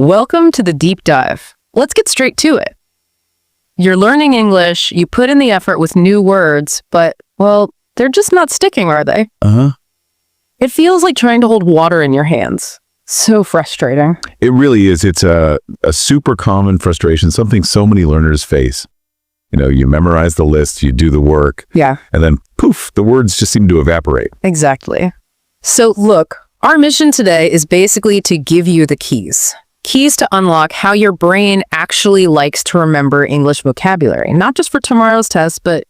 Welcome to the deep dive. Let's get straight to it. You're learning English, you put in the effort with new words, but, well, they're just not sticking, are they? It feels like trying to hold water in your hands. So frustrating. It really is. It's a super common frustration, something so many learners face. You know, you memorize the list, you do the work, Yeah, and then poof, the words just seem to evaporate. exactly. So look, our mission today is basically to give you the keys. Keys to unlock how your brain actually likes to remember English vocabulary, not just for tomorrow's test, but,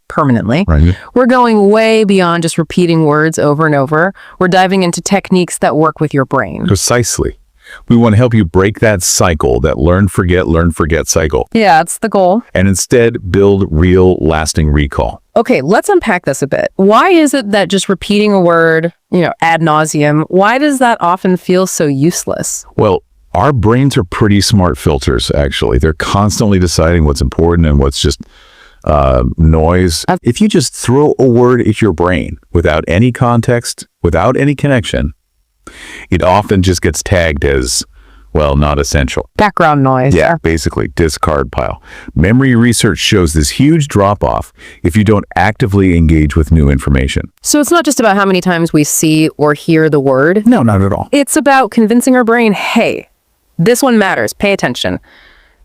permanently. Right. We're going way beyond just repeating words over and over. We're diving into techniques that work with your brain. Precisely. We want to help you break that cycle, that learn, forget cycle, Yeah, that's the goal. and instead build real, lasting recall. Okay, let's unpack this a bit. Why is it that just repeating a word, ad nauseum, why does that often feel so useless? Well, our brains are pretty smart filters, actually. They're constantly deciding what's important and what's just noise. If you just throw a word at your brain without any context, without any connection, it often just gets tagged as, well, not essential. Background noise. Yeah, basically, discard pile. Memory research shows this huge drop-off if you don't actively engage with new information. So it's not just about how many times we see or hear the word. No, not at all. It's about convincing our brain, hey, this one matters. Pay attention.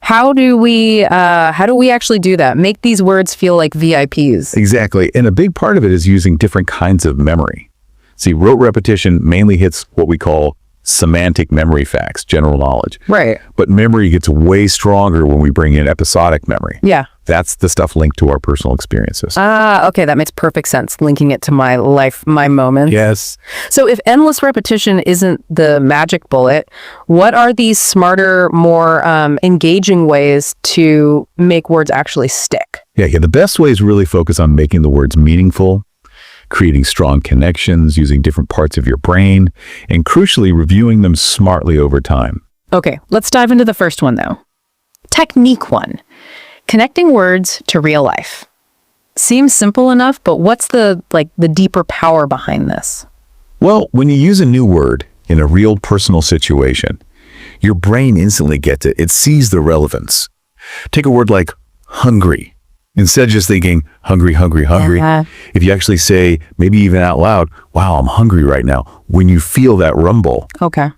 How do we actually do that? Make these words feel like VIPs. Exactly. And a big part of it is using different kinds of memory. See, rote repetition mainly hits what we call semantic memory facts, general knowledge. Right. But memory gets way stronger when we bring in episodic memory. Yeah. That's the stuff linked to our personal experiences. Okay, that makes perfect sense, linking it to my life, my moments. Yes. So if endless repetition isn't the magic bullet, what are these smarter, more engaging ways to make words actually stick? Yeah. The best way is really focus on making the words meaningful, creating strong connections, using different parts of your brain, and crucially, reviewing them smartly over time. Okay, let's dive into the first one, though. Technique 1. Connecting words to real life. Seems simple enough, but what's the deeper power behind this? Well, when you use a new word in a real personal situation, your brain instantly gets it. It sees the relevance. Take a word like hungry. Instead of just thinking, hungry, Yeah. if you actually say, maybe even out loud, wow, I'm hungry right now. When you feel that rumble, Okay.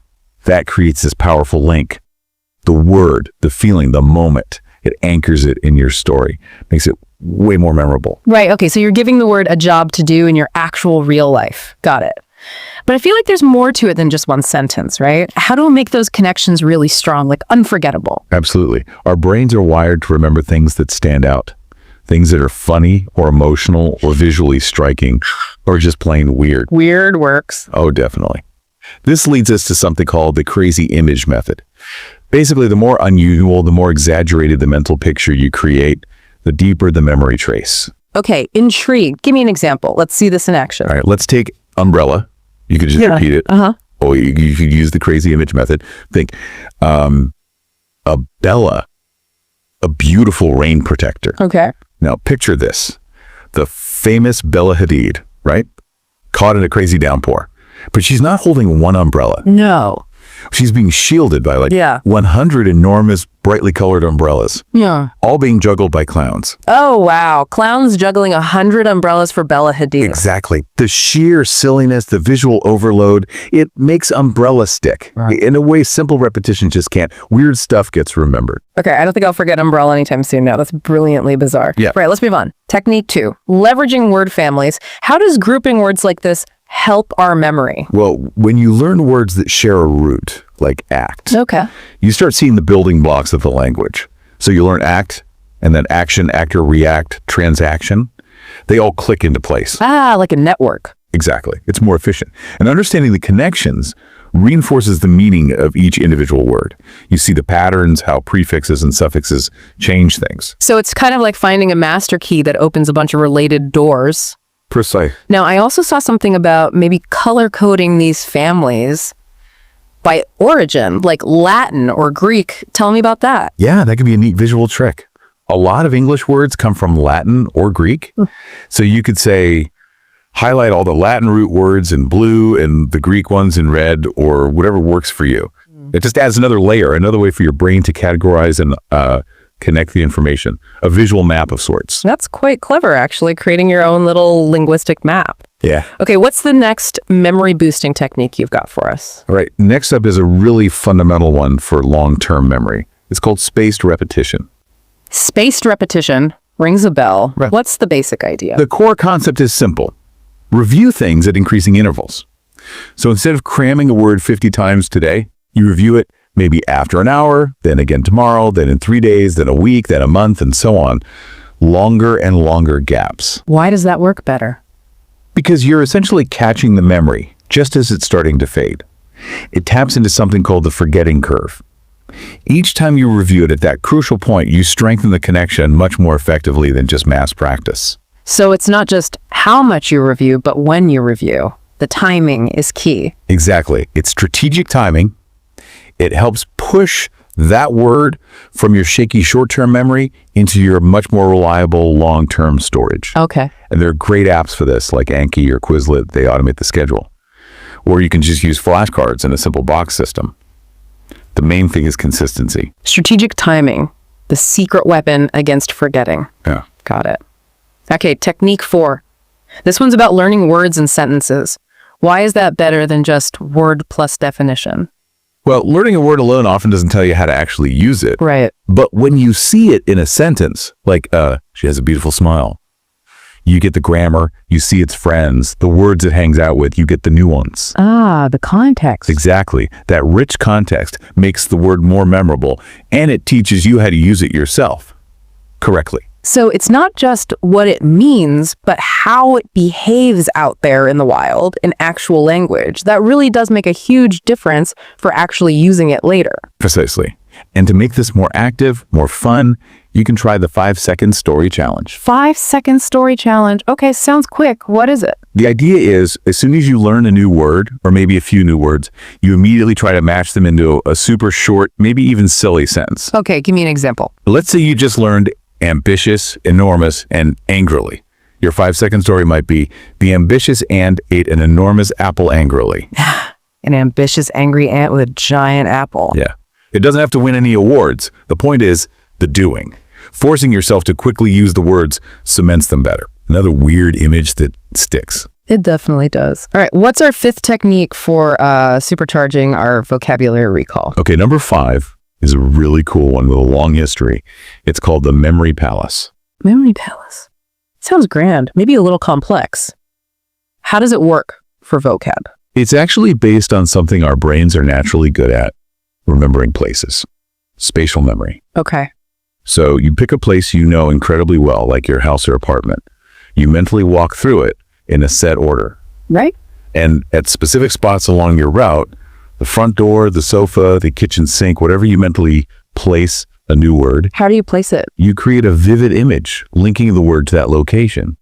that creates this powerful link. The word, the feeling, the moment, it anchors it in your story, makes it way more memorable. Right, okay, so you're giving the word a job to do in your actual real life. Got it. But I feel like there's more to it than just one sentence, right? How do we make those connections really strong, like unforgettable? Absolutely. Our brains are wired to remember things that stand out. Things that are funny or emotional or visually striking or just plain weird. Weird works. Oh, definitely. This leads us to something called the crazy image method. Basically, the more unusual, the more exaggerated the mental picture you create, the deeper the memory trace. Okay, intrigued. Give me an example. Let's see this in action. All right, let's take umbrella. You could just repeat it. Oh, you could use the crazy image method. Think, a Bella, a beautiful rain protector. Okay. Now, picture this. The famous Bella Hadid, right? Caught in a crazy downpour. But she's not holding one umbrella. No. She's being shielded by 100 enormous, brightly colored umbrellas, Yeah. all being juggled by clowns. Oh, wow. Clowns juggling 100 umbrellas for Bella Hadid. Exactly. The sheer silliness, the visual overload, it makes umbrella stick. Right. In a way, simple repetition just can't. Weird stuff gets remembered. Okay, I don't think I'll forget umbrella anytime soon now. That's brilliantly bizarre. Yeah. Right, let's move on. Technique 2. Leveraging word families. How does grouping words like this help our memory? Well, when you learn words that share a root, like act, Okay. you start seeing the building blocks of the language. So you learn act, and then action, actor, react, transaction. They all click into place. Ah, like a network. Exactly. It's more efficient. And understanding the connections reinforces the meaning of each individual word. You see the patterns, how prefixes and suffixes change things. So it's kind of like finding a master key that opens a bunch of related doors. Precise. Now, I also saw something about maybe color coding these families by origin, like Latin or Greek. Tell me about that. Yeah, that could be a neat visual trick. A lot of English words come from Latin or Greek. So you could say, highlight all the Latin root words in blue and the Greek ones in red, or whatever works for you. It just adds another layer, another way for your brain to categorize and connect the information, a visual map of sorts. That's quite clever, actually, creating your own little linguistic map. Yeah. Okay, what's the next memory boosting technique you've got for us? All right, next up is a really fundamental one for long-term memory. It's called spaced repetition. Spaced repetition rings a bell. Right. What's the basic idea? The core concept is simple. Review things at increasing intervals. So instead of cramming a word 50 times today, you review it maybe after an hour, then again tomorrow, then in 3 days, then a week, then a month, and so on. Longer and longer gaps. Why does that work better? Because you're essentially catching the memory just as it's starting to fade. It taps into something called the forgetting curve. Each time you review it at that crucial point, you strengthen the connection much more effectively than just mass practice. So it's not just how much you review, but when you review. The timing is key. Exactly. It's strategic timing. It helps push that word from your shaky short-term memory into your much more reliable long-term storage. Okay. And there are great apps for this, like Anki or Quizlet. They automate the schedule. Or you can just use flashcards in a simple box system. The main thing is consistency. Strategic timing, the secret weapon against forgetting. Yeah. Got it. Okay, technique 4. This one's about learning words and sentences. Why is that better than just word plus definition? Well, learning a word alone often doesn't tell you how to actually use it. Right. But when you see it in a sentence, like, she has a beautiful smile, you get the grammar, you see its friends, the words it hangs out with, you get the nuance. Ah, the context. Exactly. That rich context makes the word more memorable, and it teaches you how to use it yourself correctly. So it's not just what it means, but how it behaves out there in the wild in actual language. That really does make a huge difference for actually using it later. Precisely. And to make this more active, more fun, you can try the 5-second story challenge. 5-second story challenge. Okay, sounds quick. What is it? The idea is, as soon as you learn a new word, or maybe a few new words, you immediately try to match them into a super short, maybe even silly sentence. Okay, give me an example. Let's say you just learned ambitious, enormous, and angrily. Your 5-second story might be, the ambitious ant ate an enormous apple angrily. An ambitious, angry ant with a giant apple. Yeah. It doesn't have to win any awards. The point is the doing. Forcing yourself to quickly use the words cements them better. Another weird image that sticks. It definitely does. All right, what's our 5th technique for supercharging our vocabulary recall? Okay, number 5 is a really cool one with a long history. It's called the memory palace. Memory palace. Sounds grand, maybe a little complex. How does it work for vocab? It's actually based on something our brains are naturally good at, remembering places. Spatial memory. Okay. So you pick a place you know incredibly well, like your house or apartment. You mentally walk through it in a set order. Right. And at specific spots along your route, the front door, the sofa, the kitchen sink, whatever you mentally place a new word. How do you place it? You create a vivid image linking the word to that location.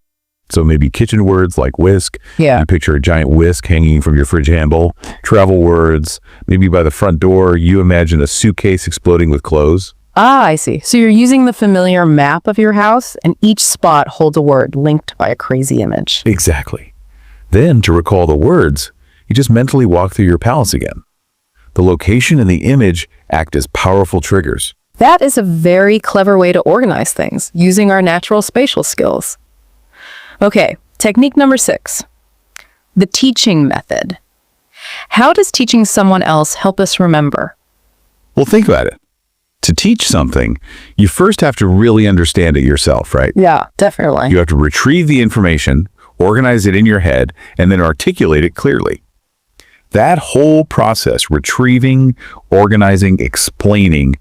So maybe kitchen words like whisk. Yeah. You picture a giant whisk hanging from your fridge handle. Travel words. Maybe by the front door, you imagine a suitcase exploding with clothes. Ah, I see. So you're using the familiar map of your house, and each spot holds a word linked by a crazy image. Exactly. Then, to recall the words, you just mentally walk through your palace again. The location and the image act as powerful triggers. That is a very clever way to organize things, using our natural spatial skills. Okay, technique number 6. The teaching method. How does teaching someone else help us remember? Well, think about it. To teach something, you first have to really understand it yourself, right? Yeah, definitely. You have to retrieve the information, organize it in your head, and then articulate it clearly. That whole process, retrieving, organizing, explaining,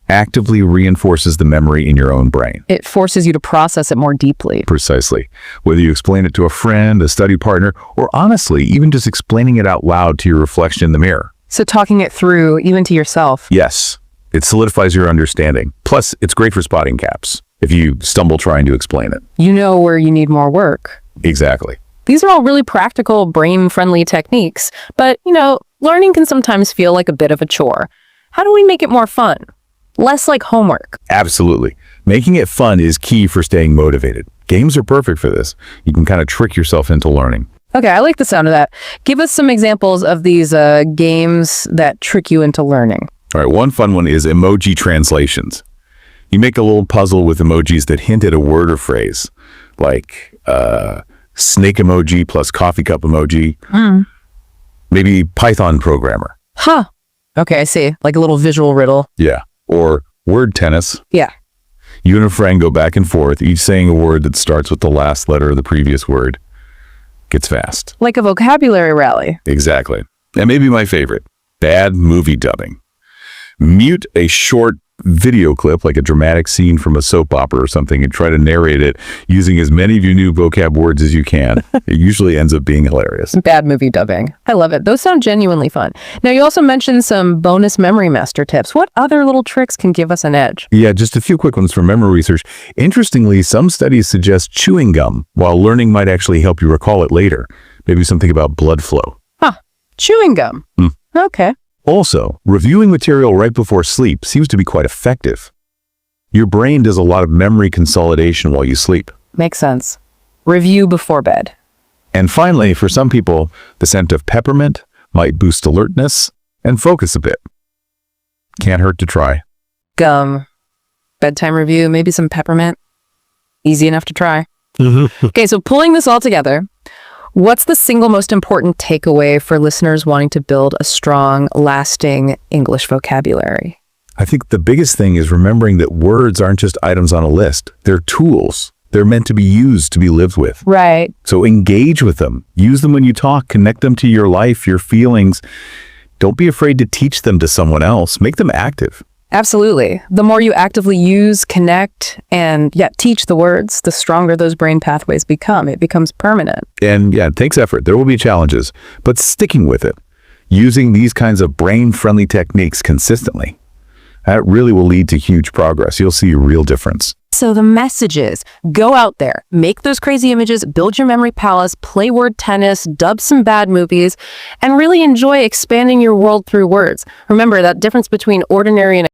actively reinforces the memory in your own brain. It forces you to process it more deeply. Precisely. Whether you explain it to a friend, a study partner, or honestly, even just explaining it out loud to your reflection in the mirror. So talking it through, even to yourself. Yes, it solidifies your understanding. Plus, it's great for spotting gaps if you stumble trying to explain it. You know where you need more work. Exactly. These are all really practical, brain-friendly techniques, but, learning can sometimes feel like a bit of a chore. How do we make it more fun? Less like homework. Absolutely. Making it fun is key for staying motivated. Games are perfect for this. You can kind of trick yourself into learning. Okay, I like the sound of that. Give us some examples of these games that trick you into learning. All right, one fun one is emoji translations. You make a little puzzle with emojis that hint at a word or phrase, like snake emoji plus coffee cup emoji. Maybe Python programmer. Huh. Okay, I see. Like a little visual riddle. Yeah. Or word tennis. Yeah. You and a friend go back and forth, each saying a word that starts with the last letter of the previous word. Gets fast. Like a vocabulary rally. Exactly. And maybe my favorite, bad movie dubbing. Mute a short video clip, like a dramatic scene from a soap opera or something, and try to narrate it using as many of your new vocab words as you can. It usually ends up being hilarious. Bad movie dubbing. I love it. Those sound genuinely fun. Now, you also mentioned some bonus memory master tips. What other little tricks can give us an edge? Yeah, just a few quick ones from memory research. Interestingly, some studies suggest chewing gum while learning might actually help you recall it later. Maybe something about blood flow. Huh. Chewing gum. Okay. Also, reviewing material right before sleep seems to be quite effective. Your brain does a lot of memory consolidation while you sleep. Makes sense. Review before bed. And finally, for some people, the scent of peppermint might boost alertness and focus a bit. Can't hurt to try. Gum. Bedtime review, maybe some peppermint. Easy enough to try. Okay, so pulling this all together, what's the single most important takeaway for listeners wanting to build a strong, lasting English vocabulary? I think the biggest thing is remembering that words aren't just items on a list. They're tools. They're meant to be used to be lived with. Right. So engage with them. Use them when you talk. Connect them to your life, your feelings. Don't be afraid to teach them to someone else. Make them active. Absolutely. The more you actively use, connect, and teach the words, the stronger those brain pathways become. It becomes permanent. And it takes effort. There will be challenges, but sticking with it, using these kinds of brain-friendly techniques consistently, that really will lead to huge progress. You'll see a real difference. So the message is, go out there, make those crazy images, build your memory palace, play word tennis, dub some bad movies, and really enjoy expanding your world through words. Remember that difference between ordinary and